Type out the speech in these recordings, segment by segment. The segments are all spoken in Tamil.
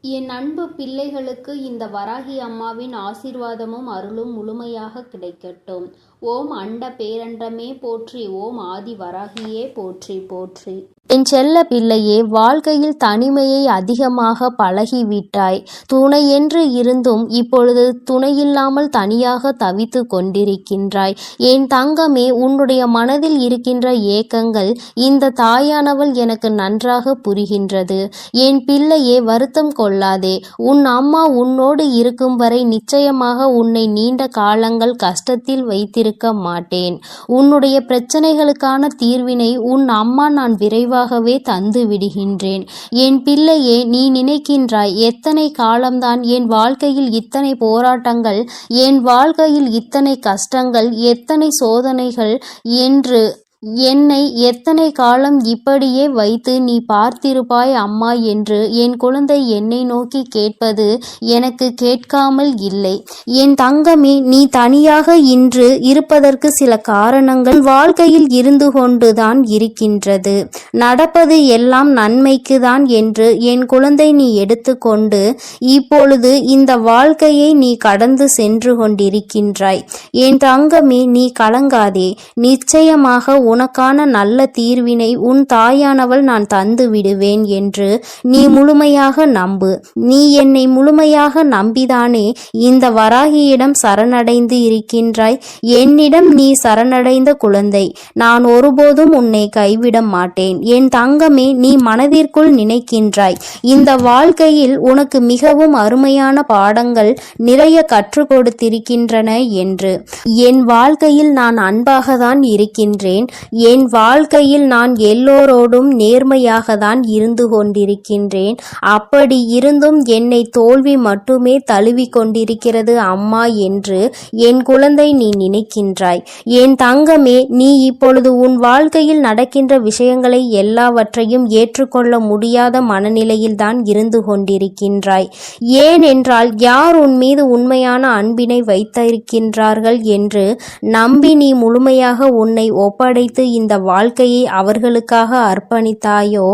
என் அன்பு பிள்ளைகளுக்கு இந்த வராகி அம்மாவின் ஆசீர்வாதமும் அருளும் முழுமையாக கிடைக்கட்டும். ஓம் அண்ட பேரண்டமே போற்றி, ஓம் ஆதி வராகியே போற்றி போற்றி. என் செல்ல பிள்ளையே, வாழ்க்கையில் தனிமையை அதிகமாக பழகிவிட்டாய். துணையென்று இருந்தும் இப்பொழுது துணையில்லாமல் தனியாக தவித்து கொண்டிருக்கின்றாய். என் தங்கமே, உன்னுடைய மனதில் இருக்கின்ற ஏக்கங்கள் இந்த தாயானவள் எனக்கு நன்றாக புரிகின்றது. என் பிள்ளையே, வருத்தம் கொள்ளாதே. உன் அம்மா உன்னோடு இருக்கும் வரை நிச்சயமாக உன்னை நீண்ட காலங்கள் கஷ்டத்தில் வைத்திருக்க மாட்டேன். உன்னுடைய பிரச்சனைகளுக்கான தீர்வினை உன் அம்மா நான் விரைவாகவே தந்து விடுகின்றேன். என் பிள்ளையே, நீ நினைக்கின்றாய் எத்தனை காலம்தான் என் வாழ்க்கையில் இத்தனை போராட்டங்கள், என் வாழ்க்கையில் இத்தனை கஷ்டங்கள், எத்தனை சோதனைகள் என்று என்னை எத்தனை காலம் இப்படியே வைத்து நீ பார்த்திருப்பாய் அம்மா என்று என் குழந்தை என்னை நோக்கி கேட்பது எனக்கு கேட்காமல் இல்லை. என் தங்கமே, நீ தனியாக இன்று இருப்பதற்கு சில காரணங்கள் வாழ்க்கையில் இருந்து கொண்டுதான் இருக்கின்றது. நடப்பது எல்லாம் நன்மைக்கு தான் என்று என் குழந்தை நீ எடுத்துக்கொண்டு இப்பொழுது இந்த வாழ்க்கையை நீ கடந்து சென்று கொண்டிருக்கின்றாய். என் தங்கமே, நீ கலங்காதே. நிச்சயமாக உனக்கான நல்ல தீர்வினை உன் தாயானவள் நான் தந்து விடுவேன் என்று நீ முழுமையாக நம்பு. நீ என்னை முழுமையாக நம்பிதானே இந்த வராகியிடம் சரணடைந்து இருக்கின்றாய். என்னிடம் நீ சரணடைந்த குழந்தை, நான் ஒருபோதும் உன்னை கைவிட மாட்டேன். என் தங்கமே, நீ மனதிற்குள் நினைக்கின்றாய் இந்த வாழ்க்கையில் உனக்கு மிகவும் அருமையான பாடங்கள் நிறைய கற்றுக் கொடுத்திருக்கின்றன என்று. என் வாழ்க்கையில் நான் அன்பாக தான் இருக்கின்றேன். என் வாழ்க்கையில் நான் எல்லோரோடும் நேர்மையாக தான் இருந்து கொண்டிருக்கின்றேன். அப்படி இருந்தும் என்னை தோல்வி மட்டுமே தழுவி கொண்டிருக்கிறது அம்மா என்று என் குழந்தை நீ நினைக்கின்றாய். என் தங்கமே, நீ இப்பொழுது உன் வாழ்க்கையில் நடக்கின்ற விஷயங்களை எல்லாவற்றையும் ஏற்றுக்கொள்ள முடியாத மனநிலையில் தான் இருந்து கொண்டிருக்கின்றாய். ஏனென்றால் யார் உன் மீது உண்மையான அன்பினை வைத்திருக்கின்றார்கள் என்று நம்பி நீ முழுமையாக உன்னை ஒப்படைத்து இந்த வாழ்க்கையை அவர்களுக்காக அர்ப்பணித்தாயோ,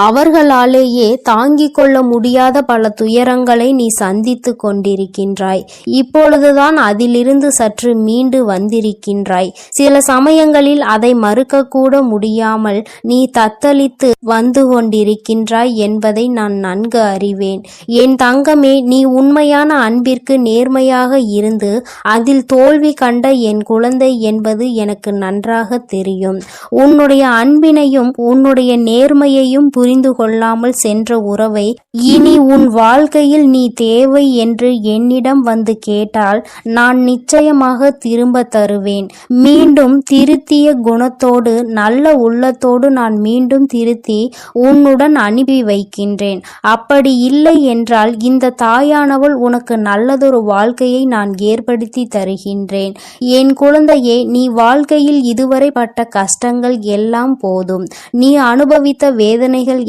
அவர்களாலேயே தாங்கிக் கொள்ள முடியாத பல துயரங்களை நீ சந்தித்து கொண்டிருக்கின்றாய். இப்பொழுதுதான் அதிலிருந்து சற்று மீண்டு வந்திருக்கின்றாய். சில சமயங்களில் அதை மறுக்கக்கூட முடியாமல் நீ தத்தளித்து வந்து கொண்டிருக்கின்றாய் என்பதை நான் நன்கு அறிவேன். என் தங்கமே, நீ உண்மையான அன்பிற்கு நேர்மையாக இருந்து அதில் தோல்வி கண்ட என் குழந்தை என்பது எனக்கு நன்றாக தெரியும். உன்னுடைய அன்பினையும் உன்னுடைய நேர்மையையும் புரிந்து கொள்ளாமல் சென்ற உறவை இனி உன் வாழ்க்கையில் நீ தேவை என்று என்னிடம் வந்து கேட்டால் நான் நிச்சயமாக திரும்ப தருவேன். மீண்டும் திருத்திய குணத்தோடு நல்ல உள்ளத்தோடு நான் மீண்டும் திருத்தி உன்னுடன் அனுப்பி வைக்கின்றேன். அப்படி இல்லை என்றால் இந்த தாயானவள் உனக்கு நல்லதொரு வாழ்க்கையை நான் ஏற்படுத்தி தருகின்றேன். என் குழந்தையே, நீ வாழ்க்கையில் இதுவரை பட்ட கஷ்டங்கள் எல்லாம் போதும். நீ அனுபவித்த வேதனைகள்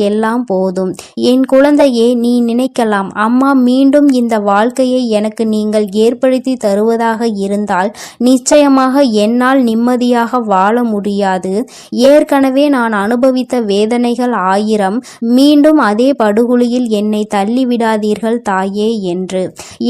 எல்லாம் போதும். என் குழந்தையே, நீ நினைக்கலாம், அம்மா மீண்டும் இந்த வாழ்க்கையை எனக்கு நீங்கள் ஏற்படுத்தி தருவதாக இருந்தால் நிச்சயமாக என்னால் நிம்மதியாக வாழ முடியாது. ஏற்கனவே நான் அனுபவித்த வேதனைகள் 1000, மீண்டும் அதே படுகொலியில் என்னை தள்ளிவிடாதீர்கள் தாயே என்று.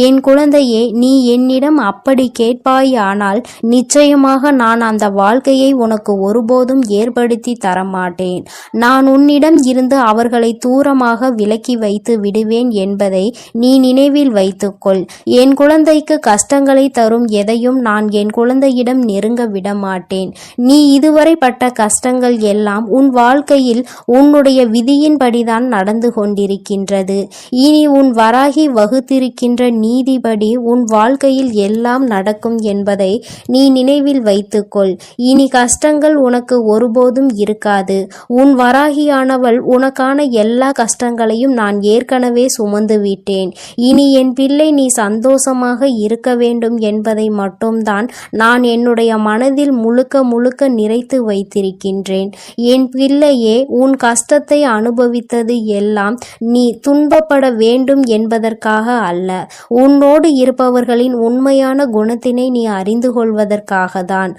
என் குழந்தையே, நீ என்னிடம் அப்படி கேட்பாயானால் நிச்சயமாக நான் அந்த வாழ்க்கையை உனக்கு ஒருபோதும் ஏற்படுத்தி தரமாட்டேன். நான் உன்னிடம் இருந்து அவர்களை தூரமாக விலக்கி வைத்து விடுவேன் என்பதை நீ நினைவில் வைத்துக்கொள். என் குழந்தைக்கு கஷ்டங்களை தரும் எதையும் நான் என் குழந்தையிடம் நெருங்க விடமாட்டேன். நீ இதுவரை பட்ட கஷ்டங்கள் எல்லாம் உன் வாழ்க்கையில் உன்னுடைய விதியின்படிதான் நடந்து கொண்டிருக்கின்றது. இனி உன் வராகி வகுத்திருக்கின்ற நீதிபடி உன் வாழ்க்கையில் எல்லாம் நடக்கும் என்பதை நீ நினைவில் வைத்துக்கொள். இனி கஷ்டங்கள் உனக்கு ஒருபோதும் இருக்காது. உன் வராகியானவள் உனக்கான எல்லா கஷ்டங்களையும் நான் ஏற்கனவே சுமந்து விட்டேன். இனி என் பிள்ளை நீ சந்தோஷமாக இருக்க வேண்டும் என்பதை மட்டும்தான் நான் என்னுடைய மனதில் முழுக்க முழுக்க நிறைத்து வைத்திருக்கின்றேன். என் பிள்ளையே, உன் கஷ்டத்தை அனுபவித்தது எல்லாம் நீ துன்பப்பட வேண்டும் என்பதற்காக அல்ல, உன்னோடு இருப்பவர்களின் உண்மையான குணத்தினை நீ அறிந்து கொள்வதற்காக தான்.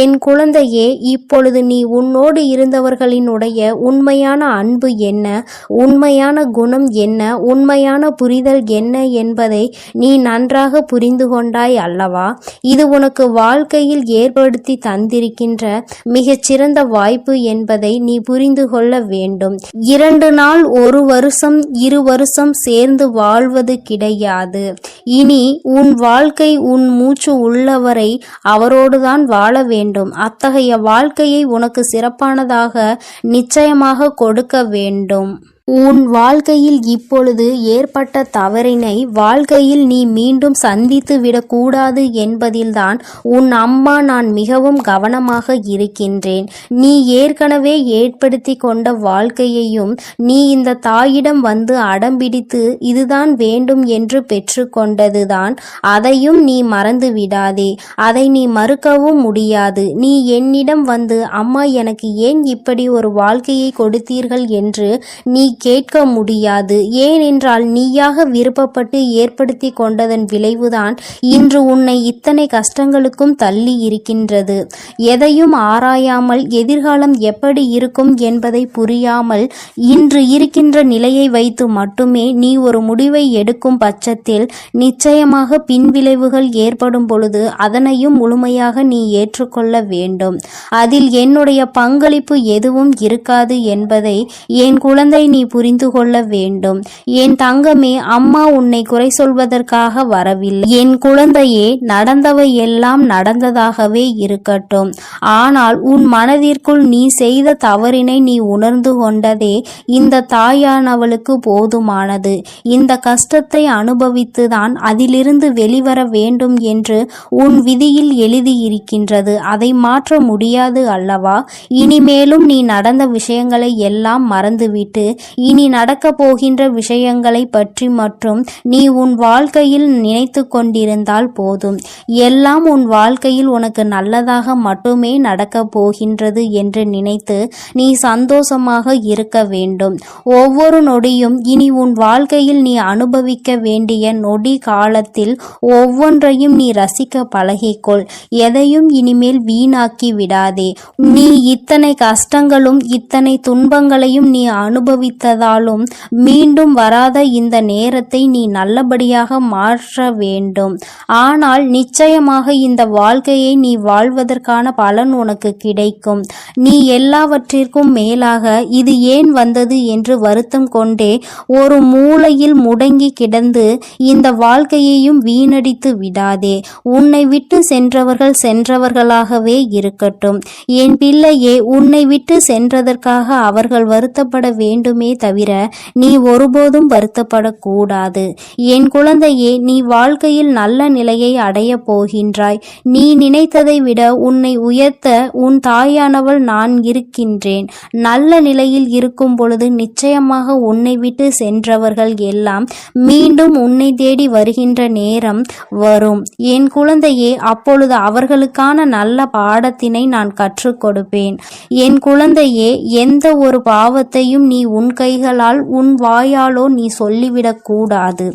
என் குழந்தையே, இப்பொழுது நீ உன்னோடு இருந்தவர்களினுடைய உண்மையான அன்பு என்ன, உண்மையான குணம் என்ன, உண்மையான புரிதல் என்ன என்பதை நீ நன்றாக புரிந்து கொண்டாய் அல்லவா? இது உனக்கு வாழ்க்கையில் ஏற்படுத்தி தந்திருக்கின்ற மிகச்சிறந்த வாய்ப்பு என்பதை நீ புரிந்து கொள்ள வேண்டும். 2 நாள், 1 வருஷம், 2 வருஷம் சேர்ந்து வாழ்வது கிடையாது. இனி உன் வாழ்க்கை உன் மூச்சு உள்ளவரை அவரோடுதான் வாழ வேண்டும். அத்தகைய வாழ்க்கையை உனக்கு சிறப்பானதாக நிச்சயமாக கொடுக்க வேண்டும். உன் வாழ்க்கையில் இப்பொழுது ஏற்பட்ட தவறினை வாழ்க்கையில் நீ மீண்டும் சந்தித்து விடக்கூடாது என்பதில்தான் உன் அம்மா நான் மிகவும் கவனமாக இருக்கின்றேன். நீ ஏற்கனவே ஏற்படுத்தி கொண்ட வாழ்க்கையையும் நீ இந்த தாயிடம் வந்து அடம்பிடித்து இதுதான் வேண்டும் என்று பெற்றுக்கொண்டதுதான். அதையும் நீ மறந்து விடாதே. அதை நீ மறுக்கவும் முடியாது. நீ என்னிடம் வந்து அம்மா எனக்கு ஏன் இப்படி ஒரு வாழ்க்கையை கொடுத்தீர்கள் என்று நீ கேட்க முடியாது. ஏனென்றால் நீயாக விருப்பப்பட்டு ஏற்படுத்தி கொண்டதன் விளைவுதான் இன்று உன்னை இத்தனை கஷ்டங்களுக்கும் தள்ளி இருக்கின்றது. எதையும் ஆராயாமல் எதிர்காலம் எப்படி இருக்கும் என்பதை புரியாமல் இன்று இருக்கின்ற நிலையை வைத்து மட்டுமே நீ ஒரு முடிவை எடுக்கும் பட்சத்தில் நிச்சயமாக பின்விளைவுகள் ஏற்படும் பொழுது அதனையும் முழுமையாக நீ ஏற்றுக்கொள்ள வேண்டும். அதில் என்னுடைய பங்களிப்பு எதுவும் இருக்காது என்பதை என் குழந்தை நீ புரிந்து கொள்ள வேண்டும். என் தங்கமே, அம்மா உன்னை குறை சொல்வதற்காக வரவில்லை. என் குழந்தையே, நடந்தவை எல்லாம் நடந்ததாகவே இருக்கட்டும். ஆனால் உன் மனதிற்குள் நீ செய்த தவறினை நீ உணர்ந்து கொண்டதே இந்த தாயானவளுக்கு போதுமானது. இந்த கஷ்டத்தை அனுபவித்துதான் அதிலிருந்து வெளிவர வேண்டும் என்று உன் விதியில் எழுதியிருக்கின்றது. அதை மாற்ற முடியாது அல்லவா? இனிமேலும் நீ நடந்த விஷயங்களை எல்லாம் மறந்துவிட்டு இனி நடக்க போகின்ற விஷயங்களை பற்றி மற்றும் நீ உன் வாழ்க்கையில் நினைத்து கொண்டிருந்தால் போதும். எல்லாம் உன் வாழ்க்கையில் உனக்கு நல்லதாக மட்டுமே நடக்க போகின்றது என்று நினைத்து நீ சந்தோஷமாக இருக்க வேண்டும். ஒவ்வொரு நொடியும் இனி உன் வாழ்க்கையில் நீ அனுபவிக்க வேண்டிய நொடி காலத்தில் ஒவ்வொன்றையும் நீ ரசிக்க பழகிக்கொள். எதையும் இனிமேல் வீணாக்கி விடாதே. நீ இத்தனை கஷ்டங்களும் இத்தனை துன்பங்களையும் நீ அனுபவித்ததாலும் மீண்டும் வராத இந்த நேரத்தை நீ நல்லபடியாக மாற்ற வேண்டும். ஆனால் நிச்சயமாக இந்த வாழ்க்கையை நீ வாழ்வதற்கான பலன் உனக்கு கிடைக்கும். நீ எல்லாவற்றிற்கும் மேலாக இது ஏன் வந்தது என்று வருத்தம் கொண்டே ஒரு மூலையில் முடங்கி கிடந்து இந்த வாழ்க்கையையும் வீணடித்து விடாதே. உன்னை விட்டு சென்றவர்கள் சென்றவர்களாகவே இருக்கட்டும். என் பிள்ளையே, உன்னை விட்டு சென்றதற்காக அவர்கள் வருத்தப்பட வேண்டுமே தவிர நீ ஒருபோதும் வருத்தப்படக்கூடாது. என் குழந்தையே, நீ வாழ்க்கையில் நல்ல நிலையை அடைய போகின்றாய். நீ நினைத்ததை விட உன்னை உயர்த்த உன் தாயானவள் நான் இருக்கின்றேன். நல்ல நிலையில் இருக்கும் பொழுது நிச்சயமாக உன்னை விட்டு சென்றவர்கள் எல்லாம் மீண்டும் உன்னை தேடி வருகின்ற நேரம் வரும். என் குழந்தையே, அப்பொழுது அவர்களுக்கான நல்ல பாடத்தினை நான் கற்றுக் கொடுப்பேன். என் குழந்தையே, எந்த ஒரு பாவத்தையும் நீ உன் கைகளால் உன் வாயாலோ நீ சொல்லிவிடக் கூடாது,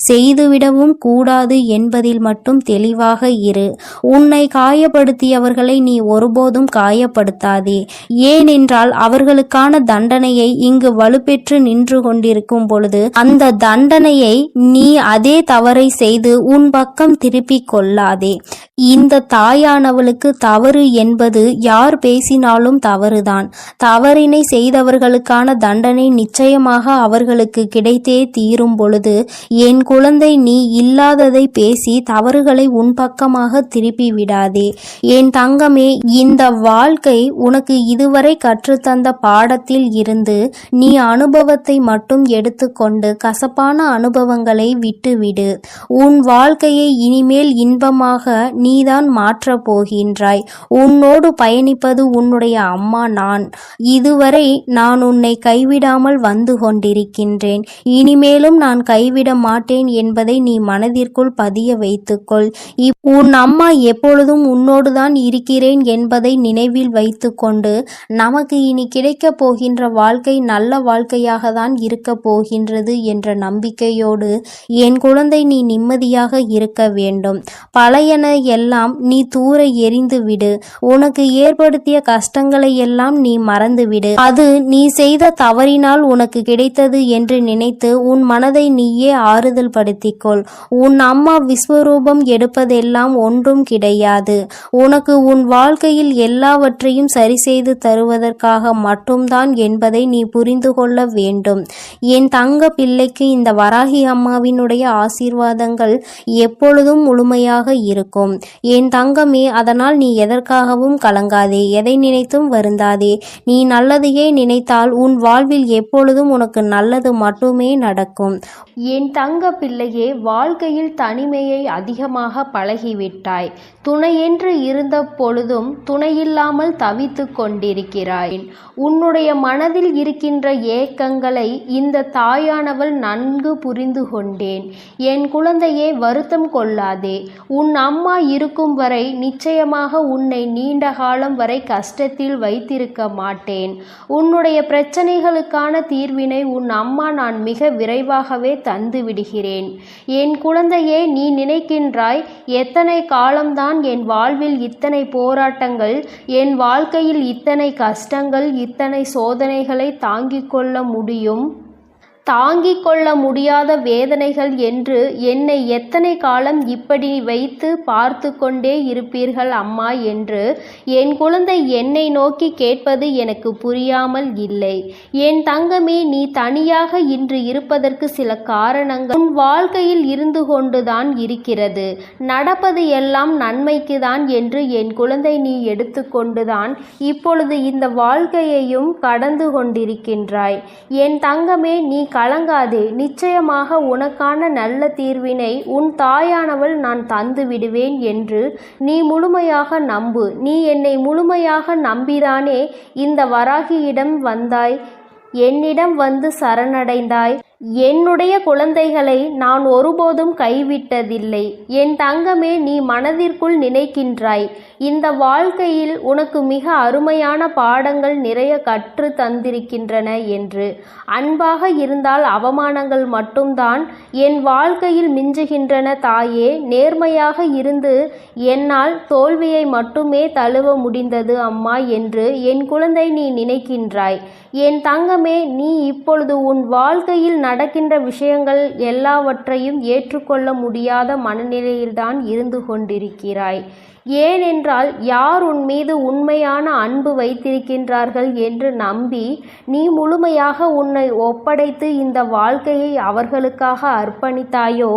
செய்துவிடவும் கூடாது என்பதில் மட்டும் தெளிவாக இரு. உன்னை காயப்படுத்தியவர்களை நீ ஒருபோதும் காயப்படுத்தாதே. ஏனென்றால் அவர்களுக்கான தண்டனையை இங்கு வலுப்பெற்று நின்று கொண்டிருக்கும் பொழுது அந்த தண்டனையை நீ அதே தவறை செய்து உன் பக்கம் திருப்பிக் கொள்ளாதே. இந்த தாயானவளுக்கு தவறு என்பது யார் பேசினாலும் தவறுதான். தவறினை செய்தவர்களுக்கான தண்டனை நிச்சயமாக அவர்களுக்கு கிடைத்தே தீரும் பொழுது என் குழந்தை, நீ இல்லாததை பேசி தவறுகளை உன் பக்கமாக திருப்பி விடாதே. என் தங்கமே, இந்த வாழ்க்கை உனக்கு இதுவரை கற்றுத்தந்த பாடத்தில் இருந்து நீ அனுபவத்தை மட்டும் எடுத்துக்கொண்டு கசப்பான அனுபவங்களை விட்டுவிடு. உன் வாழ்க்கையை இனிமேல் இன்பமாக நீதான் மாற்றப் போகின்றாய். உன்னோடு பயணிப்பது உன்னுடைய அம்மா நான். இதுவரை நான் உன்னை கைவிடாமல் வந்து கொண்டிருக்கின்றேன். இனிமேலும் நான் கைவிட மாட்டேன் என்பதை நீ மனதிற்குள் பதிய வைத்துக்கொள். உன் அம்மா எப்பொழுதும் உன்னோடுதான் இருக்கிறேன் என்பதை நினைவில் வைத்துக்கொண்டு நமக்கு இனி கிடைக்கப் போகின்ற வாழ்க்கை நல்ல வாழ்க்கையாக தான் இருக்க போகின்றது என்ற நம்பிக்கையோடு என் குழந்தை நீ நிம்மதியாக இருக்க வேண்டும். பழையன எல்லாம் நீ தூர எறிந்து விடு. உனக்கு ஏற்படுத்திய கஷ்டங்களை எல்லாம் நீ மறந்துவிடு. அது நீ செய்த தவறினால் உனக்கு கிடைத்தது என்று நினைத்து உன் மனதை நீயே ஆறுதல் படுத்திக்கொள். உன் அம்மா விஸ்வரூபம் எடுப்பதெல்லாம் ஒன்றும் கிடையாது. உனக்கு உன் வாழ்க்கையில் எல்லாவற்றையும் சரி செய்து தருவதற்காக மட்டும்தான் என்பதை நீ புரிந்து கொள்ள வேண்டும். என் தங்க பிள்ளைக்கு இந்த வராகி அம்மாவினுடைய ஆசீர்வாதங்கள் எப்பொழுதும் முழுமையாக இருக்கும். என் தங்கமே, அதனால் நீ எதற்காகவும் கலங்காதே, எதை நினைத்தும் வருந்தாதே. நீ நல்லதையே நினைத்தால் உன் வாழ்வில் எப்பொழுதும் உனக்கு நல்லது மட்டுமே நடக்கும். என் தங்க பிள்ளையே, வாழ்க்கையில் தனிமையை அதிகமாக பழகிவிட்டாய். துணையென்று இருந்த பொழுதும் துணையில்லாமல் தவித்து கொண்டிருக்கிறாய். உன்னுடைய மனதில் இருக்கின்ற ஏக்கங்களை இந்த தாயானவள் நன்கு புரிந்து கொண்டேன். என் குழந்தையே, வருத்தம் கொள்ளாதே. உன் அம்மா இருக்கும் வரை நிச்சயமாக உன்னை நீண்ட காலம் வரை கஷ்டத்தில் வைத்திருக்க மாட்டேன். உன்னுடைய பிரச்சனைகளுக்கான தீர்வினை உன் அம்மா நான் மிக விரைவாகவே தந்து விடுகிறேன். என் குழந்தையே, நீ நினைக்கின்றாய் எத்தனை காலம்தான் என் வாழ்வில் இத்தனை போராட்டங்கள், என் வாழ்க்கையில் இத்தனை கஷ்டங்கள், இத்தனை சோதனைகளை தாங்கிக் கொள்ள முடியும், தாங்கிக் கொள்ள முடியாத வேதனைகள் என்று என்னை எத்தனை காலம் இப்படி வைத்து பார்த்து கொண்டே இருப்பீர்கள் அம்மா என்று என் குழந்தை என்னை நோக்கி கேட்பது எனக்கு புரியாமல் இல்லை. என் தங்கமே, நீ தனியாக இன்று இருப்பதற்கு சில காரணங்கள் உன் வாழ்க்கையில் இருந்து கொண்டுதான் இருக்கிறது. நடப்பது எல்லாம் நன்மைக்கு தான் என்று என் குழந்தை நீ எடுத்துக்கொண்டுதான் இப்பொழுது இந்த வாழ்க்கையையும் கடந்து கொண்டிருக்கின்றாய். என் தங்கமே, நீ கலங்காதே. நிச்சயமாக உனக்கான நல்ல தீர்வினை உன் தாயானவள் நான் தந்து விடுவேன் என்று நீ முழுமையாக நம்பு. நீ என்னை முழுமையாக நம்பிதானே இந்த வராகியிடம் வந்தாய், என்னிடம் வந்து சரணடைந்தாய். என்னுடைய குழந்தைகளை நான் ஒருபோதும் கைவிட்டதில்லை. என் தங்கமே, நீ மனதிற்குள் நினைக்கின்றாய் இந்த வாழ்க்கையில் உனக்கு மிக அருமையான பாடங்கள் நிறைய கற்று தந்திருக்கின்றன என்று. அன்பாக இருந்தால் அவமானங்கள் மட்டும்தான் என் வாழ்க்கையில் மிஞ்சுகின்றன தாயே. நேர்மையாக இருந்து என்னால் தோல்வியை மட்டுமே தழுவ முடிந்தது அம்மா என்று என் குழந்தை நீ நினைக்கின்றாய். என் தங்கமே, நீ இப்பொழுது உன் வாழ்க்கையில் நடக்கின்ற விஷயங்கள் எல்லாவற்றையும் ஏற்றுக்கொள்ள முடியாத மனநிலையில்தான் இருந்து கொண்டிருக்கிறாய். ஏனென்றால் யார் உன் மீது உண்மையான அன்பு வைத்திருக்கின்றார்கள் என்று நம்பி நீ முழுமையாக உன்னை ஒப்படைத்து இந்த வாழ்க்கையை அவர்களுக்காக அர்ப்பணித்தாயோ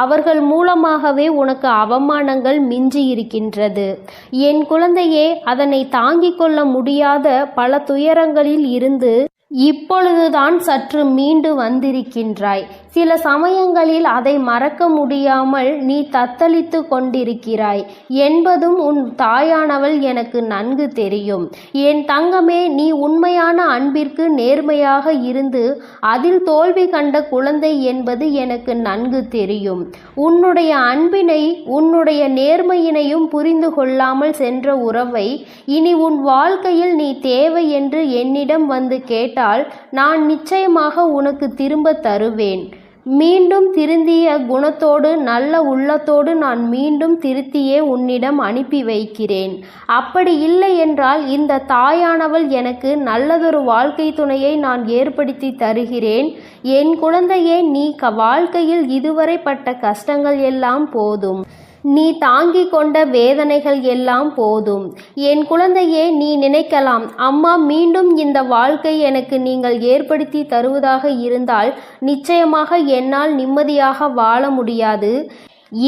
அவர்கள் மூலமாகவே உனக்கு அவமானங்கள் மிஞ்சி இருக்கின்றது. என் குழந்தையே, அதனை தாங்கிக் கொள்ள முடியாத பல துயரங்களில் இருந்து இப்பொழுதுதான் சற்று மீண்டு வந்திருக்கின்றாய். சில சமயங்களில் அதை மறக்க முடியாமல் நீ தத்தளித்து கொண்டிருக்கிறாய் என்பதும் உன் தாயானவள் எனக்கு நன்கு தெரியும். என் தங்கமே, நீ உண்மையான அன்பிற்கு நேர்மையாக இருந்து அதில் தோல்வி கண்ட குழந்தை என்பது எனக்கு நன்கு தெரியும். உன்னுடைய அன்பினை உன்னுடைய நேர்மையினையும் புரிந்து கொள்ளாமல் சென்ற உறவை இனி உன் வாழ்க்கையில் நீ தேவை என்று என்னிடம் வந்து கேட்டால் நான் நிச்சயமாக உனக்கு திரும்ப தருவேன். மீண்டும் திருந்திய குணத்தோடு நல்ல உள்ளத்தோடு நான் மீண்டும் திருத்தியே உன்னிடம் அனுப்பி வைக்கிறேன். அப்படி இல்லை என்றால் இந்த தாயானவள் எனக்கு நல்லதொரு வாழ்க்கை துணையை நான் ஏற்படுத்தி தருகிறேன். என் குழந்தையே, நீ வாழ்க்கையில் இதுவரை பட்ட கஷ்டங்கள் எல்லாம் போதும். நீ தாங்கிக் கொண்ட வேதனைகள் எல்லாம் போதும். என் குழந்தையே, நீ நினைக்கலாம், அம்மா மீண்டும் இந்த வாழ்க்கை எனக்கு நீங்கள் ஏற்படுத்தி தருவதாக இருந்தால் நிச்சயமாக என்னால் நிம்மதியாக வாழ முடியாது.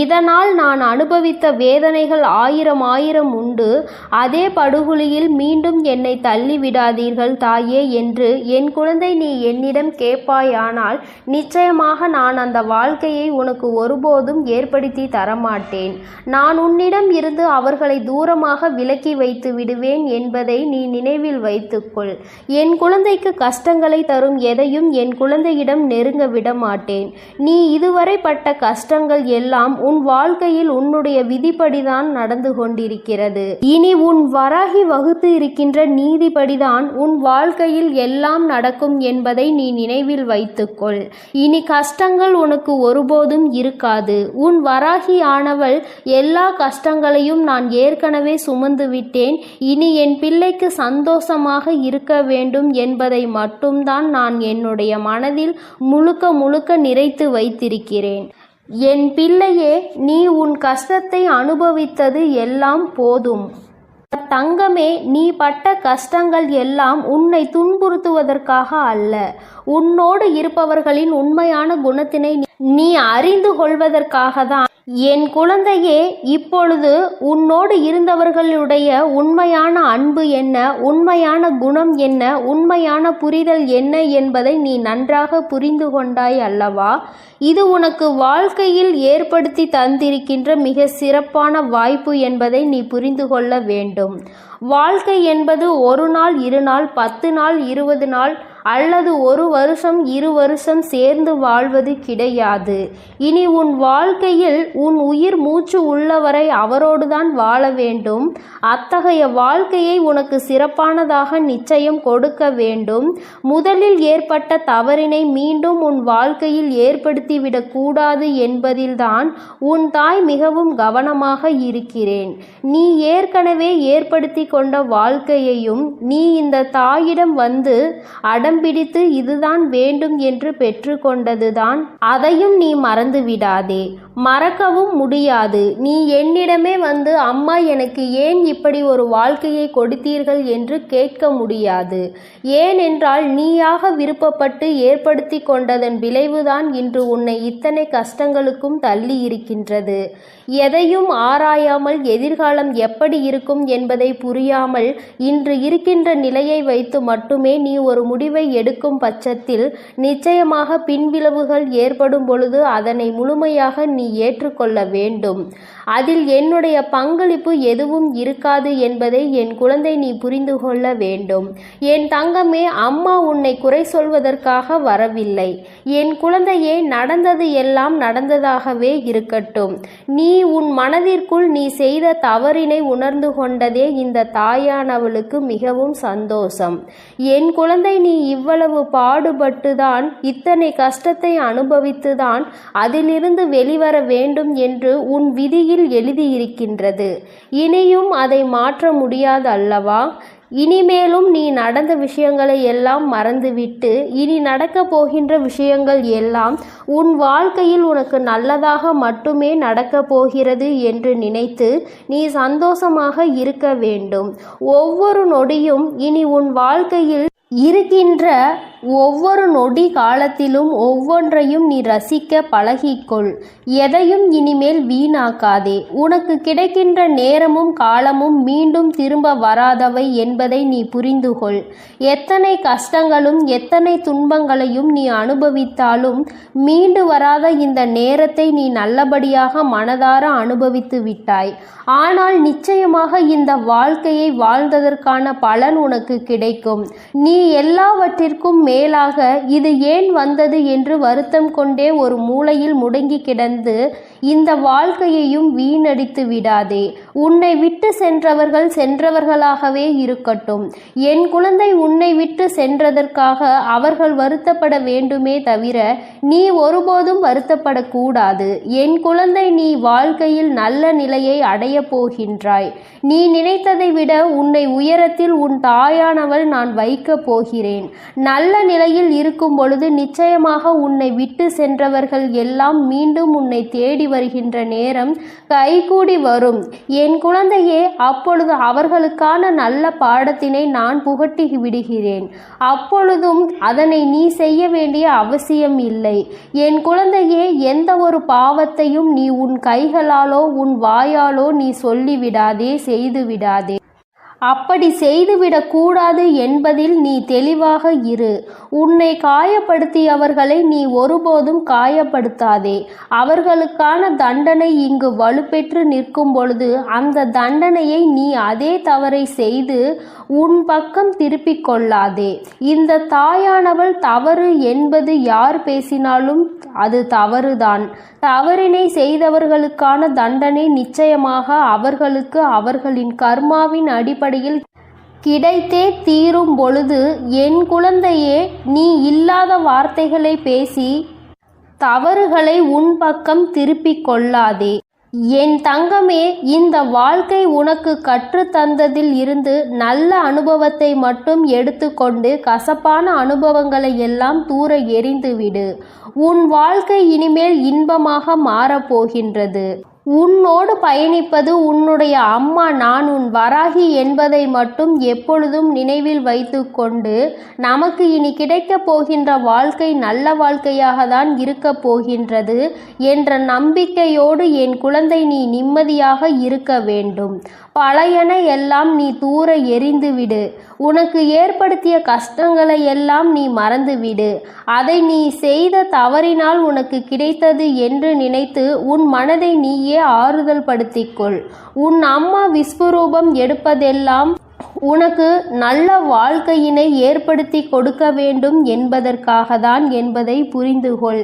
இதனால் நான் அனுபவித்த வேதனைகள் ஆயிரம் உண்டு. அதே படுகொலியில் மீண்டும் என்னை தள்ளிவிடாதீர்கள் தாயே என்று என் குழந்தை நீ என்னிடம் கேட்பாயானால் நிச்சயமாக நான் அந்த வாழ்க்கையை உனக்கு ஒருபோதும் ஏற்படுத்தி தரமாட்டேன். நான் உன்னிடம் இருந்து அவர்களை தூரமாக விலக்கி வைத்து விடுவேன் என்பதை நீ நினைவில் வைத்துக்கொள். என் குழந்தைக்கு கஷ்டங்களை தரும் எதையும் என் குழந்தையிடம் நெருங்க விட மாட்டேன். நீ இதுவரை பட்ட கஷ்டங்கள் எல்லாம் எல்லாம் உன் வாழ்க்கையில் உன்னுடைய விதிப்படிதான் நடந்து கொண்டிருக்கிறது. இனி உன் வராகி வகுத்து இருக்கின்ற நீதிப்படிதான் உன் வாழ்க்கையில் எல்லாம் நடக்கும் என்பதை நீ நினைவில் வைத்துக்கொள். இனி கஷ்டங்கள் உனக்கு ஒருபோதும் இருக்காது. உன் வராகி ஆனவள் எல்லா கஷ்டங்களையும் நான் ஏற்கனவே சுமந்து விட்டேன். இனி என் பிள்ளைக்கு சந்தோஷமாக இருக்க வேண்டும் என்பதை மட்டும்தான் நான் என்னுடைய மனதில் முழுக்க நிறைத்து வைத்திருக்கிறேன். என் பிள்ளையே, நீ உன் கஷ்டத்தை அனுபவித்தது எல்லாம் போதும். தங்கமே, நீ பட்ட கஷ்டங்கள் எல்லாம் உன்னை துன்புறுத்துவதற்காக அல்ல, உன்னோடு இருப்பவர்களின் உண்மையான குணத்தினை நீ அறிந்து கொள்வதற்காக தான். என் குழந்தையே, இப்பொழுது உன்னோடு இருந்தவர்களுடைய உண்மையான அன்பு என்ன, உண்மையான குணம் என்ன, உண்மையான புரிதல் என்ன என்பதை நீ நன்றாக புரிந்து கொண்டாய் அல்லவா? இது உனக்கு வாழ்க்கையில் ஏற்படுத்தி தந்திருக்கின்ற மிக சிறப்பான வாய்ப்பு என்பதை நீ புரிந்து கொள்ள வேண்டும். வாழ்க்கை என்பது 1 நாள் 2 நாள் 10 நாள் 20 நாள் அல்லது 1 வருஷம் 2 வருஷம் சேர்ந்து வாழ்வது கிடையாது. இனி உன் வாழ்க்கையில் உன் உயிர் மூச்சு உள்ளவரை அவரோடுதான் வாழ வேண்டும். அத்தகைய வாழ்க்கையை உனக்கு சிறப்பானதாக நிச்சயம் கொடுக்க வேண்டும். முதலில் ஏற்பட்ட தவறினை மீண்டும் உன் வாழ்க்கையில் ஏற்படுத்திவிடக் கூடாது என்பதில்தான் உன் தாய் மிகவும் கவனமாக இருக்கிறேன். நீ ஏற்கனவே ஏற்படுத்தி கொண்ட வாழ்க்கையையும் நீ இந்த தாயிடம் வந்து அடம்பிடித்து இதுதான் வேண்டும் என்று பெற்றுக்கொண்டதுதான். அதையும் நீ மறந்து விடாதே, மறக்கவும் முடியாது. நீ என்னிடமே வந்து அம்மா எனக்கு ஏன் இப்படி ஒரு வாழ்க்கையை கொடுத்தீர்கள் என்று கேட்க முடியாது. ஏனென்றால் நீயாக விருப்பப்பட்டு ஏற்படுத்தி கொண்டதன் விளைவுதான் இன்று உன்னை இத்தனை கஷ்டங்களுக்கும் தள்ளி இருக்கின்றது. எதையும் ஆராயாமல் எதிர்காலம் எப்படி இருக்கும் என்பதை புரியாமல் இன்று இருக்கின்ற நிலையை வைத்து மட்டுமே நீ ஒரு முடிவை எடுக்கும் பட்சத்தில் நிச்சயமாக பின்விளைவுகள் ஏற்படும் பொழுது அதனை முழுமையாக நீ ஏற்றுக்கொள்ள வேண்டும். அதில் என்னுடைய பங்களிப்பு எதுவும் இருக்காது என்பதை என் குழந்தை நீ புரிந்து கொள்ள வேண்டும். என் தங்கமே, அம்மா உன்னை குறை சொல்வதற்காக வரவில்லை. என் குழந்தையே, நடந்தது எல்லாம் நடந்ததாகவே இருக்கட்டும். நீ உன் மனதிற்குள் நீ செய்த தவறினை உணர்ந்து கொண்டதே இந்த தாயானவளுக்கு மிகவும் சந்தோஷம். என் குழந்தை, நீ இவ்வளவு பாடுபட்டுதான் இத்தனை கஷ்டத்தை அனுபவித்துதான் அதிலிருந்து வெளிவர வேண்டும் என்று உன் விதியில் எழுதியிருக்கின்றது. இனியும் அதை மாற்ற முடியாது அல்லவா? இனிமேலும் நீ நடந்த விஷயங்களை எல்லாம் மறந்துவிட்டு இனி நடக்கப் போகின்ற விஷயங்கள் எல்லாம் உன் வாழ்க்கையில் உனக்கு நல்லதாக மட்டுமே நடக்கப் போகிறது என்று நினைத்து நீ சந்தோஷமாக இருக்க வேண்டும். ஒவ்வொரு நொடியும் இனி உன் வாழ்க்கையில் இருக்கின்ற ஒவ்வொரு நொடி காலத்திலும் ஒவ்வொன்றையும் நீ ரசிக்க பழகிக்கொள். எதையும் இனிமேல் வீணாக்காதே. உனக்கு கிடைக்கின்ற நேரமும் காலமும் மீண்டும் திரும்ப வராதவை என்பதை நீ புரிந்துகொள். எத்தனை கஷ்டங்களும் எத்தனை துன்பங்களையும் நீ அனுபவித்தாலும் மீண்டு வராத இந்த நேரத்தை நீ நல்லபடியாக மனதார அனுபவித்து விட்டாய். ஆனால் நிச்சயமாக இந்த வாழ்க்கையை வாழ்ந்ததற்கான பலன் உனக்கு கிடைக்கும். நீ எல்லாவற்றிற்கும் மேலாக இது ஏன் வந்தது என்று வருத்தம் கொண்டே ஒரு மூலையில் முடங்கி கிடந்து இந்த வாழ்க்கையையும் வீணடித்து விடாதே. உன்னை விட்டு சென்றவர்கள் சென்றவர்களாகவே இருக்கட்டும். என் குழந்தை, உன்னை விட்டு சென்றதற்காக அவர்கள் வருத்தப்பட வேண்டுமே தவிர நீ ஒருபோதும் வருத்தப்படக்கூடாது. என் குழந்தை, நீ வாழ்க்கையில் நல்ல நிலையை அடைய போகின்றாய். நீ நினைத்ததை விட உன்னை உயரத்தில் உன் தாயானவள் நான் வைக்கப் போகிறேன். நல்ல நிலையில் இருக்கும் பொழுது நிச்சயமாக உன்னை விட்டு சென்றவர்கள் எல்லாம் மீண்டும் உன்னை தேடி வருகின்ற நேரம் கைகூடி வரும். என் குழந்தையே, அப்பொழுது அவர்களுக்கான நல்ல பாடத்தினை நான் புகட்டி விடுகிறேன். அப்பொழுதும் அதனை நீ செய்ய வேண்டிய அவசியம் இல்லை. என் குழந்தையே, எந்த ஒரு பாவத்தையும் நீ உன் கைகளாலோ உன் வாயாலோ நீ சொல்லிவிடாதே, செய்து விடாதே. அப்படி செய்துவிடக்கூடாது என்பதில் நீ தெளிவாக இரு. உன்னை காயப்படுத்தியவர்களை நீ ஒருபோதும் காயப்படுத்தாதே. அவர்களுக்கான தண்டனை இங்கு வலுப்பெற்று நிற்கும் பொழுது அந்த தண்டனையை நீ அதே தவறை செய்து உன் பக்கம் திருப்பிக் கொள்ளாதே. இந்த தாயானவள் தவறு என்பது யார் பேசினாலும் அது தவறுதான். தவறினை செய்தவர்களுக்கான தண்டனை நிச்சயமாக அவர்களுக்கு அவர்களின் கர்மாவின் அடிப்படையில் கிடைத்தே தீரும் பொழுது, என் குழந்தையே, நீ இல்லாத வார்த்தைகளை பேசி தவறுகளை உன் பக்கம் திருப்பிக் கொள்ளாதே. என் தங்கமே, இந்த வாழ்க்கை உனக்கு கற்றுத்தந்ததில் இருந்து நல்ல அனுபவத்தை மட்டும் எடுத்துக்கொண்டு கசப்பான அனுபவங்களை எல்லாம் தூர எறிந்துவிடு. உன் வாழ்க்கை இனிமேல் இன்பமாக மாறப்போகின்றது. உன்னோடு பயணிப்பது உன்னுடைய அம்மா நான் உன் வராகி என்பதை மட்டும் எப்பொழுதும் நினைவில் வைத்துக்கொண்டு, நமக்கு இனி கிடைக்கப் போகின்ற வாழ்க்கை நல்ல வாழ்க்கையாக தான் இருக்கப் போகின்றது என்ற நம்பிக்கையோடு என் குழந்தை நீ நிம்மதியாக இருக்க வேண்டும். பழையன எல்லாம் நீ தூர எறிந்துவிடு. உனக்கு ஏற்படுத்திய கஷ்டங்களை எல்லாம் நீ மறந்துவிடு. அதை நீ செய்த தவறினால் உனக்கு கிடைத்தது என்று நினைத்து உன் மனதை நீயே ஆறுதல் படுத்திக்கொள். உன் அம்மா விஸ்வரூபம் எடுப்பதெல்லாம் உனக்கு நல்ல வாழ்க்கையினை ஏற்படுத்தி கொடுக்க வேண்டும் என்பதற்காக தான் என்பதை புரிந்துகொள்.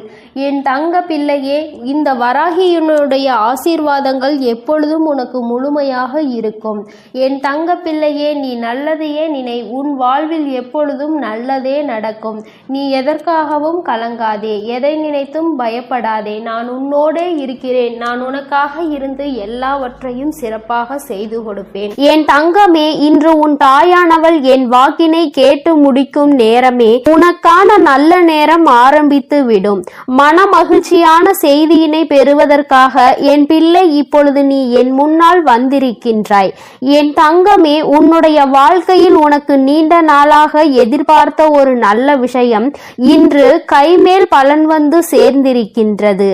என் தங்க பிள்ளையே, இந்த வராகியினுடைய ஆசீர்வாதங்கள் எப்பொழுதும் உனக்கு முழுமையாக இருக்கும். என் தங்க பிள்ளையே, நீ நல்லதையே நினை. உன் வாழ்வில் எப்பொழுதும் நல்லதே நடக்கும். நீ எதற்காகவும் கலங்காதே, எதை நினைத்தும் பயப்படாதே. நான் உன்னோடே இருக்கிறேன். நான் உனக்காக இருந்து எல்லாவற்றையும் சிறப்பாக செய்து கொடுப்பேன். என் தங்கமே, இன்று உன் தாயானவள் என் வாக்கினை கேட்டு முடிக்கும் நேரமே உனக்கான நல்ல நேரம் ஆரம்பித்து விடும். மன மகிழ்ச்சியான செய்தியினை பெறுவதற்காக என் பிள்ளை இப்பொழுது நீ என் முன்னால் வந்திருக்கின்றாய். என் தங்கமே, உன்னுடைய வாழ்க்கையில் உனக்கு நீண்ட நாளாக எதிர்பார்த்த ஒரு நல்ல விஷயம் இன்று கைமேல் பலன் வந்து சேர்ந்திருக்கின்றது.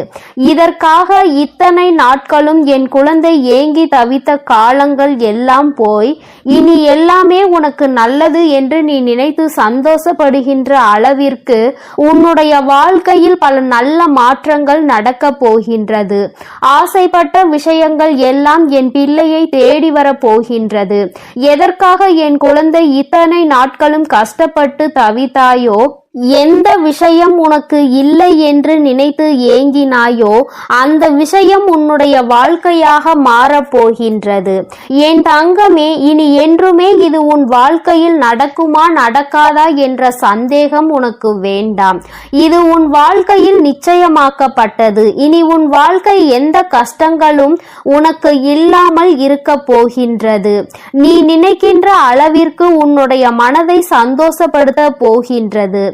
இதற்காக இத்தனை நாட்களும் என் குழந்தை ஏங்கி தவித்த காலங்கள் எல்லாம் போய் இனி எல்லாமே உனக்கு நல்லது என்று நீ நினைத்து சந்தோஷப்படுகின்ற அளவிற்கு உன்னுடைய வாழ்க்கையில் பல நல்ல மாற்றங்கள் நடக்க போகின்றது. ஆசைப்பட்ட விஷயங்கள் எல்லாம் என் பிள்ளையை தேடி வர போகின்றது. எதற்காக என் குழந்தை இத்தனை நாட்களும் கஷ்டப்பட்டு தவித்தாயோ, எந்த விஷயம் உனக்கு இல்லை என்று நினைத்து ஏங்கினாயோ அந்த விஷயம் உன்னுடைய வாழ்க்கையாக மாறப்போகின்றது. என் தங்கமே, இனி என்றுமே இது உன் வாழ்க்கையில் நடக்குமா நடக்காதா என்ற சந்தேகம் உனக்கு வேண்டாம். இது உன் வாழ்க்கையில் நிச்சயமாக்கப்பட்டது. இனி உன் வாழ்க்கை எந்த கஷ்டங்களும் உனக்கு இல்லாமல் இருக்க போகின்றது. நீ நினைக்கின்ற அளவிற்கு உன்னுடைய மனதை சந்தோஷப்படுத்த போகின்றது.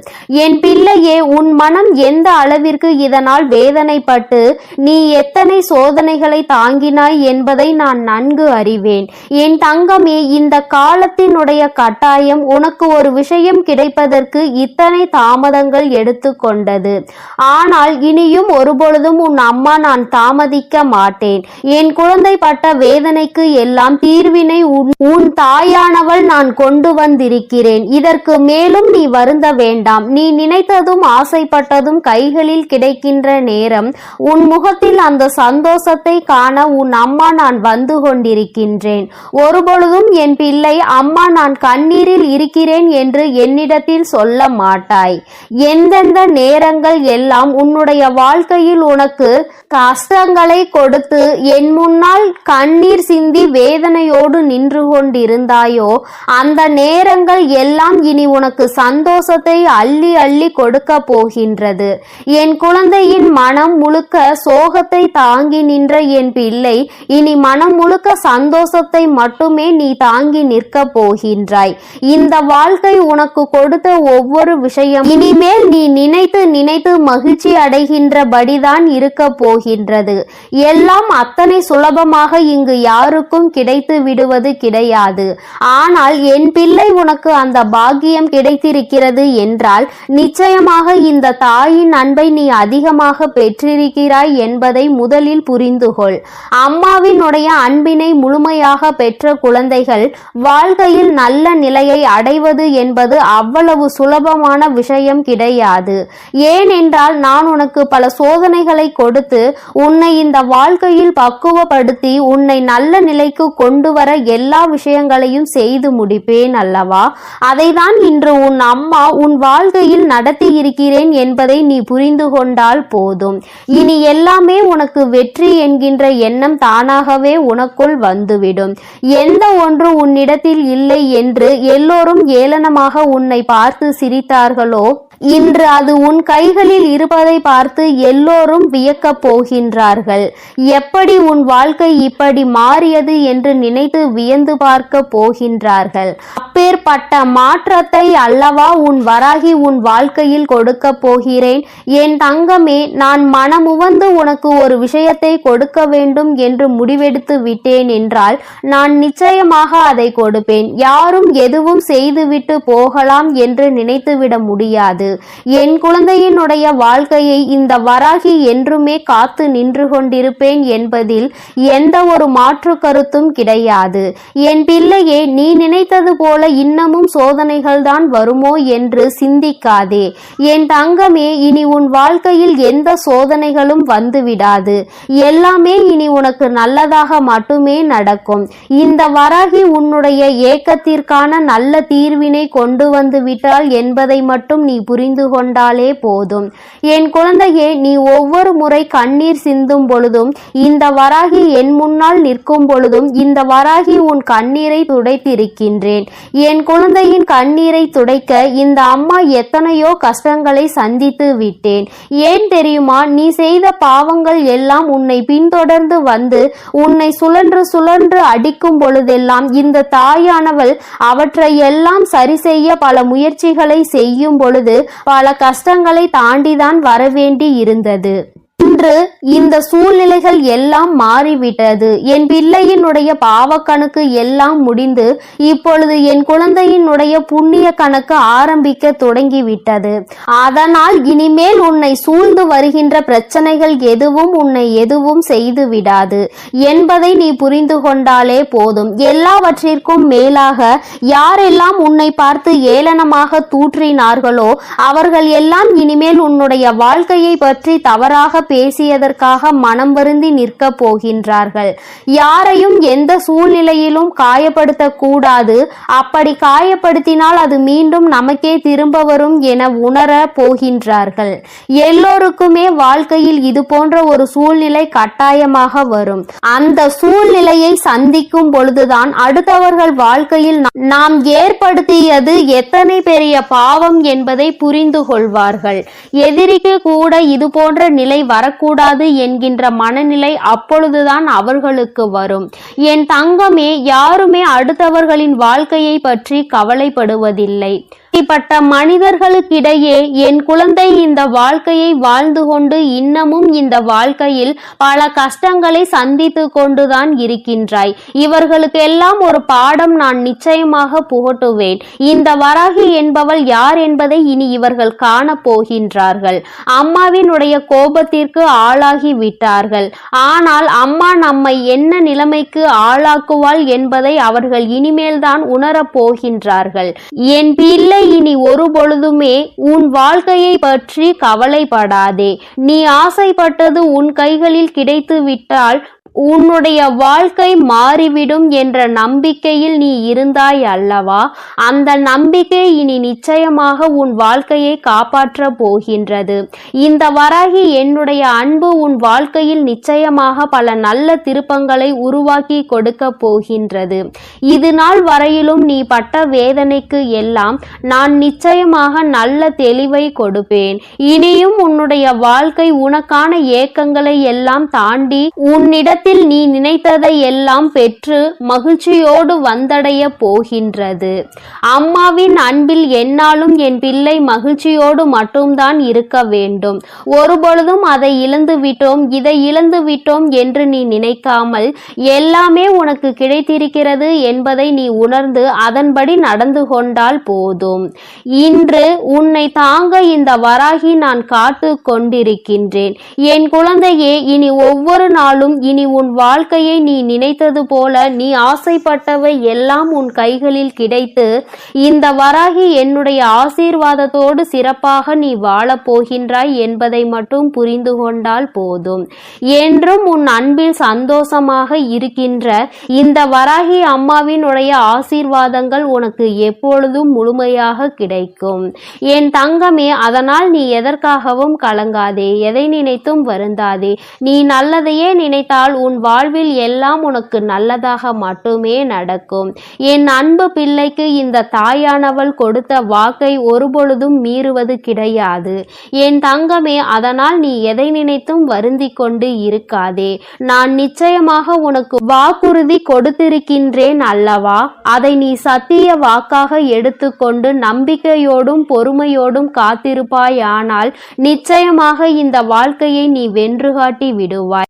என் பிள்ளையே, உன் மனம் எந்த அளவிற்கு இதனால் வேதனைப்பட்டு நீ எத்தனை சோதனைகளை தாங்கினாய் என்பதை நான் நன்கு அறிவேன். என் தங்கமே, இந்த காலத்தினுடைய கட்டாயம் உனக்கு ஒரு விஷயம் கிடைப்பதற்கு இத்தனை தாமதங்கள் எடுத்துக்கொண்டது. ஆனால் இனியும் ஒருபொழுதும் உன் அம்மா நான் தாமதிக்க மாட்டேன். என் குழந்தை பட்ட வேதனைக்கு எல்லாம் தீர்வினை உன் தாயானவள் நான் கொண்டு வந்திருக்கிறேன். இதற்கு மேலும் நீ வருந்த வேண்டாம். நீ நினைத்ததும் ஆசைப்பட்டதும் கைகளில் கிடைக்கின்ற நேரம் உன் முகத்தில் அந்த சந்தோஷத்தை காண உன் அம்மா நான் வந்து கொண்டிருக்கின்றேன். ஒருபொழுதும் என் பிள்ளை, அம்மா நான் கண்ணீரில் இருக்கிறேன் என்று என்னிடத்தில் சொல்ல மாட்டாய். எந்தெந்த நேரங்கள் எல்லாம் உன்னுடைய வாழ்க்கையில் உனக்கு கஷ்டங்களை கொடுத்து என் முன்னால் கண்ணீர் சிந்தி வேதனையோடு நின்று கொண்டிருந்தாயோ அந்த நேரங்கள் எல்லாம் இனி உனக்கு சந்தோஷத்தை அள்ளி அள்ளி கொடுக்க போகின்றது. என் குழந்தையின் மனம் முழுக்க சோகத்தை தாங்கி நின்ற என் பிள்ளை இனி மனம் முழுக்க சந்தோஷத்தை மட்டுமே நீ தாங்கி நிற்க போகின்றாய். இந்த வாழ்க்கை உனக்கு கொடுத்த ஒவ்வொரு விஷயம் இனிமேல் நீ நினைத்து நினைத்து மகிழ்ச்சி அடைகின்றபடிதான் இருக்க போகின்றது. எல்லாம் அத்தனை சுலபமாக இங்கு யாருக்கும் கிடைத்து விடுவது கிடையாது. ஆனால் என் பிள்ளை உனக்கு அந்த பாக்கியம் கிடைத்திருக்கிறது என்றால் நிச்சயமாக இந்த தாயின் அன்பை நீ அதிகமாக பெற்றிருக்கிறாய் என்பதை முதலில் புரிந்துகொள். அம்மாவினுடைய அன்பினை முழுமையாக பெற்ற குழந்தைகள் வாழ்க்கையில் நல்ல நிலையை அடைவது என்பது அவ்வளவு சுலபமான விஷயம் கிடையாது. ஏனென்றால் நான் உனக்கு பல சோதனைகளை கொடுத்து உன்னை இந்த வாழ்க்கையில் பக்குவப்படுத்தி உன்னை நல்ல நிலைக்கு கொண்டு வர எல்லா விஷயங்களையும் செய்து முடிப்பேன் அல்லவா? அதைதான் இன்று உன் அம்மா உன் வாழ்க்கை வாழ்க்கையில் நடத்தி இருக்கிறேன் என்பதை நீ புரிந்து கொண்டால் போதும். இனி எல்லாமே உனக்கு வெற்றி என்கின்ற எண்ணம் தானாகவே உனக்குள் வந்துவிடும். எந்த ஒன்று உன்னிடத்தில் இல்லை என்று எல்லோரும் ஏளனமாக உன்னை பார்த்து சிரித்தார்களோ, இன்று அது உன் கைகளில் இருப்பதை பார்த்து எல்லோரும் வியக்கப் போகின்றார்கள். எப்படி உன் வாழ்க்கை இப்படி மாறியது என்று நினைத்து வியந்து பார்க்க போகின்றார்கள். அப்பேற்பட்ட மாற்றத்தை அல்லவா உன் வராகி உன் வாழ்க்கையில் கொடுக்க போகிறேன். என் தங்கமே, நான் மனமுவந்து உனக்கு ஒரு விஷயத்தை கொடுக்க வேண்டும் என்று முடிவெடுத்து விட்டேன் என்றால் நான் நிச்சயமாக அதை கொடுப்பேன். யாரும் எதுவும் செய்துவிட்டு போகலாம் என்று நினைத்துவிட முடியாது. என் குழந்தையினுடைய வாழ்க்கையை இந்த வராகி என்றுமே காத்து நின்று கொண்டிருப்பேன் என்பதில் எந்த ஒரு மாற்று கருத்தும் கிடையாது. என் பிள்ளையே, நீ நினைத்தது போல இன்னமும் சோதனைகள் தான் வருமோ என்று சிந்திக்காதே. என் தங்கமே, இனி உன் வாழ்க்கையில் எந்த சோதனைகளும் வந்துவிடாது. எல்லாமே இனி உனக்கு நல்லதாக மட்டுமே நடக்கும். இந்த வராகி உன்னுடைய ஏக்கத்திற்கான நல்ல தீர்வினை கொண்டு வந்து விட்டாள் என்பதை மட்டும் நீ புரிந்து கொண்டாலே போதும். என் குழந்தையே, நீ ஒவ்வொரு முறை கண்ணீர் சிந்தும் பொழுதும், இந்த வராகி என் முன்னால் நிற்கும் பொழுதும் இந்த வராகி உன் கண்ணீரை துடைத்திருக்கின்றேன். என் குழந்தையின் கண்ணீரை துடைக்க இந்த அம்மா எத்தனையோ கஷ்டங்களை சந்தித்து விட்டேன். ஏன் தெரியுமா? நீ செய்த பாவங்கள் எல்லாம் உன்னை பின்தொடர்ந்து வந்து உன்னை சுழன்று சுழன்று அடிக்கும் பொழுதெல்லாம் இந்த தாயானவள் அவற்றை எல்லாம் சரி செய்ய பல முயற்சிகளை செய்யும் பொழுது பல கஷ்டங்களை தாண்டிதான் வரவேண்டி இருந்தது. இன்று இந்த சூழ்நிலைகள் எல்லாம் மாறிவிட்டது. என் பிள்ளையினுடைய பாவ கணக்கு எல்லாம் முடிந்து இப்பொழுது என் குழந்தையினுடைய புண்ணிய கணக்கு ஆரம்பிக்க தொடங்கிவிட்டது. அதனால் இனிமேல் உன்னை சூழ்ந்து வருகின்ற பிரச்சனைகள் எதுவும் உன்னை எதுவும் செய்து விடாது என்பதை நீ புரிந்து கொண்டாலே போதும். எல்லாவற்றிற்கும் மேலாக யாரெல்லாம் உன்னை பார்த்து ஏளனமாக தூற்றினார்களோ அவர்கள் எல்லாம் இனிமேல் உன்னுடைய வாழ்க்கையை பற்றி தவறாக பேசியதற்காக மனம் வருந்தி நிற்க போகின்றார்கள். யாரையும் எந்த சூழ்நிலையிலும் காயப்படுத்த கூடாது. அப்படி காயப்படுத்தினால் அது மீண்டும் நமக்கே திரும்ப வரும் என உணர போகின்றார்கள். எல்லோருக்குமே வாழ்க்கையில் இது போன்ற ஒரு சூழ்நிலை கட்டாயமாக வரும். அந்த சூழ்நிலையை சந்திக்கும் பொழுதுதான் அடுத்தவர்கள் வாழ்க்கையில் நாம் ஏற்படுத்தியது எத்தனை பெரிய பாவம் என்பதை புரிந்து கொள்வார்கள். எதிரிக்கு கூட இது போன்ற நிலை வரக்கூடாது என்கின்ற மனநிலை அப்பொழுதுதான் அவர்களுக்கு வரும். என் தங்கமே, யாருமே அடுத்தவர்களின் வாழ்க்கையை பற்றி கவலைப்படுவதில்லை. இப்படிப்பட்ட மனிதர்களுக்கிடையே என் குழந்தை இந்த வாழ்க்கையை வாழ்ந்து கொண்டு இன்னமும் இந்த வாழ்க்கையில் பல கஷ்டங்களை சந்தித்து கொண்டுதான் இருக்கின்றாய். இவர்களுக்கெல்லாம் ஒரு பாடம் நான் நிச்சயமாக புகட்டுவேன். இந்த வராகி என்பவள் யார் என்பதை இனி இவர்கள் காண போகின்றார்கள். அம்மாவினுடைய கோபத்திற்கு ஆளாகி விட்டார்கள். ஆனால் அம்மா நம்மை என்ன நிலைமைக்கு ஆளாக்குவாள் என்பதை அவர்கள் இனிமேல்தான் உணரப் போகின்றார்கள். என் பிள்ளை, இனி ஒரு பொழுதுமே உன் வாழ்க்கையை பற்றி கவலைப்படாதே. நீ ஆசைப்பட்டது உன் கைகளில் கிடைத்து விட்டால் உன்னுடைய வாழ்க்கை மாறிவிடும் என்ற நம்பிக்கையில் நீ இருந்தாய் அல்லவா? அந்த நம்பிக்கை இனி நிச்சயமாக உன் வாழ்க்கையை காப்பாற்ற போகின்றது. இந்த வராகி என்னுடைய அன்பு உன் வாழ்க்கையில் நிச்சயமாக பல நல்ல திருப்பங்களை உருவாக்கி கொடுக்க போகின்றது. இது நாள் வரையிலும் நீ பட்ட வேதனைக்கு எல்லாம் நான் நிச்சயமாக நல்ல தெளிவை கொடுப்பேன். இனியும் உன்னுடைய வாழ்க்கை உனக்கான ஏக்கங்களை எல்லாம் தாண்டி உன்னிடத்தில் நீ நினைத்ததை எல்லாம் பெற்று மகிழ்ச்சியோடு வந்தடைய போகின்றது. அம்மாவின் அன்பில் என்னாலும் என் பிள்ளை மகிழ்ச்சியோடு மட்டும்தான் இருக்க வேண்டும். ஒருபொழுதும் அதை இழந்து விட்டோம், இதை இழந்து விட்டோம் என்று நீ நினைக்காமல் எல்லாமே உனக்கு கிடைத்திருக்கிறது என்பதை நீ உணர்ந்து அதன்படி நடந்து கொண்டால் போதும். இன்று உன்னை தாங்க இந்த வராகி நான் காத்து கொண்டிருக்கின்றேன். என் குழந்தையே, இனி ஒவ்வொரு நாளும் இனி உன் வாழ்க்கையை நீ நினைத்தது போல, நீ ஆசைப்பட்டவை எல்லாம் உன் கைகளில் கிடைத்து, இந்த வராகி என்னுடைய ஆசீர்வாதத்தோடு சிறப்பாக நீ வாழப் போகின்றாய் என்பதை மட்டும் புரிந்து கொண்டால் போதும். என்றும் உன் அன்பில் சந்தோஷமாக இருக்கின்ற இந்த வராகி அம்மாவினுடைய ஆசீர்வாதங்கள் உனக்கு எப்பொழுதும் முழுமையாக கிடைக்கும். என் தங்கமே, அதனால் நீ எதற்காகவும் கலங்காதே, எதை நினைத்தும் வருந்தாதே. நீ நல்லதையே நினைத்தால் உன் வாழ்வில் எல்லாம் உனக்கு நல்லதாக மட்டுமே நடக்கும். என் அன்பு பிள்ளைக்கு இந்த தாயானவள் கொடுத்த வாக்கை ஒருபொழுதும் மீறுவது கிடையாது. என் தங்கமே, அதனால் நீ எதை நினைத்தும் வருந்திக் கொண்டு இருக்காதே. நான் நிச்சயமாக உனக்கு வாக்குறுதி கொடுத்திருக்கின்றேன் அல்லவா? அதை நீ சத்திய வாக்காக எடுத்துக்கொண்டு நம்பிக்கையோடும் பொறுமையோடும் காத்திருப்பாயானால் நிச்சயமாக இந்த வாழ்க்கையை நீ வென்று காட்டி விடுவாய்.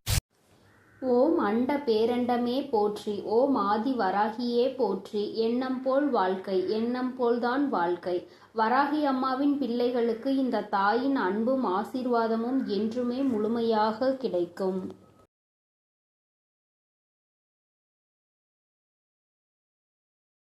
ஓம் அண்ட பேரண்டமே போற்றி, ஓம் ஆதி வராகியே போற்றி. எண்ணம் போல் வாழ்க்கை, எண்ணம் போல்தான் வாழ்க்கை. வராகி அம்மாவின் பிள்ளைகளுக்கு இந்த தாயின் அன்பும் ஆசீர்வாதமும் என்றுமே முழுமையாக கிடைக்கும்.